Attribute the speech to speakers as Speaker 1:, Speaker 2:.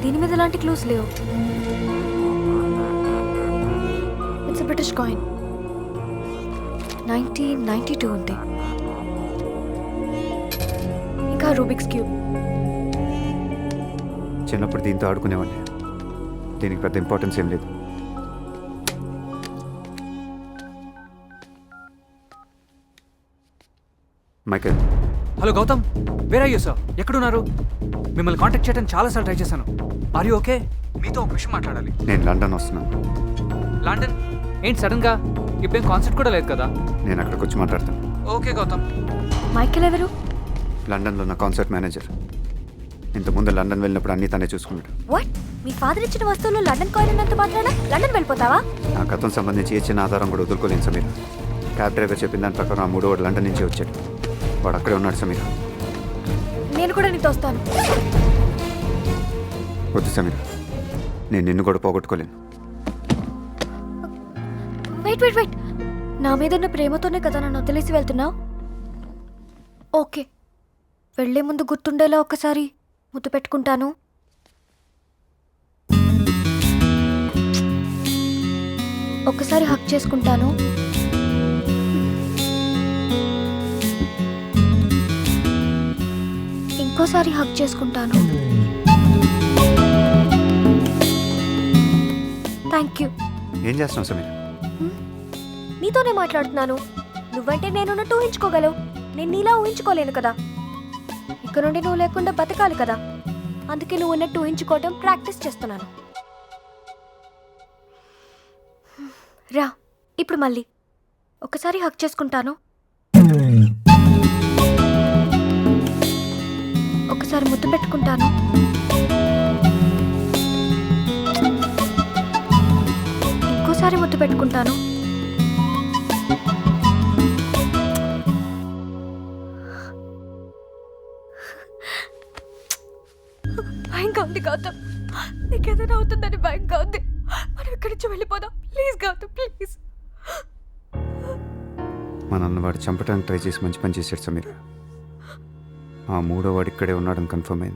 Speaker 1: దీని మీద ఎలాంటి క్లూస్ లేవు. It's British coin. 1992 ఉంది. ఇంకా రూబిక్స్ క్యూబ్.
Speaker 2: చిన్నప్పుడు దీంతో ఆడుకునేవాడిని. దీనికి పెద్ద ఇంపార్టెన్స్ ఏం లేదు. Michael.
Speaker 3: Hello Gautam, where are you sir? ఎక్కడున్నారు? మిమ్మల్ని కాంటాక్ట్ చేయడానికి చాలాసార్లు ట్రై చేశాను. Are you okay? మీతో ఒక విషయం మాట్లాడాలి.
Speaker 2: నేను లండన్ వస్తున్నాను.
Speaker 3: లండన్? ఏంటి సడన్గా? ఇప్పుడేం కాన్సెప్ట్ కూడా లేదు కదా.
Speaker 2: నేను అక్కడికి వచ్చి మాట్లాడతాను.
Speaker 3: ఓకే గౌతమ్.
Speaker 1: మైకేల్ ఎవరు?
Speaker 2: లండన్లో నా కాన్సర్ట్ మేనేజర్. ఇంతకుముందు లండన్ వెళ్ళినప్పుడు అన్నీ తనే చూసుకున్నాడు.
Speaker 1: వాట్? మీ ఫాదర్ ఇచ్చిన వస్తువులు లండన్ కాయిన్ ఉన్నంత మాత్రాన లండన్ వెళ్ళిపోతావా?
Speaker 2: నా గతం సంబంధించి ఏ చిన్న ఆధారం కూడా వదులుకోలేను సమీర. క్యాబ్ డ్రైవర్ చెప్పిన దాని ప్రకారం ఆ మూడో వాడు లండన్ నుంచి వచ్చాడు. వాడు అక్కడే ఉన్నాడు సమీర.
Speaker 1: నేను కూడా నీతో వస్తాను.
Speaker 2: వద్దు సమీర, నేను నిన్ను కూడా పోగొట్టుకోలేను.
Speaker 1: వెయిట్ వెయిట్ వెయిట్, నా మీద ఉన్న ప్రేమతోనే కదా నన్ను వదిలేసి వెళ్తున్నావు. ఓకే, వెళ్లే ముందు గుర్తుండేలా ఒక్కసారి ముద్దు పెట్టుకుంటాను. ఒక్కసారి హక్ చేసుకుంటాను. ఇంకోసారి హక్ చేసుకుంటాను. Thank you.
Speaker 2: ఏం చేస్తున్నావు సమీర?
Speaker 1: నీతోనే మాట్లాడుతున్నాను. నువ్వంటే నేనున్నట్టు ఊహించుకోగలవు. నేను నీలా ఊహించుకోలేను కదా. ఇక నుండి నువ్వు లేకుండా బతకాలి కదా. అందుకే నువ్వు ఉన్నట్టు ఊహించుకోవడం ప్రాక్టీస్ చేస్తున్నాను. రా, ఇప్పుడు మళ్ళీ ఒకసారి హక్ చేసుకుంటాను. ఒకసారి ముద్దు పెట్టుకుంటాను. ఇంకోసారి ముద్దు పెట్టుకుంటాను. భయంగా ఉంది గౌతమ్. నీకేదైనా అవుతుందని భయంగా ఉంది. మనం ఇక్కడి నుంచి వెళ్ళిపోదాం ప్లీజ్ గౌతమ్, ప్లీజ్.
Speaker 2: మా నాన్న వాడు చంపడానికి ట్రై చేసి మంచి పని చేశాడు సమీర. ఆ మూడో వాడు ఇక్కడే ఉన్నాడని కన్ఫర్మ్ అయింది.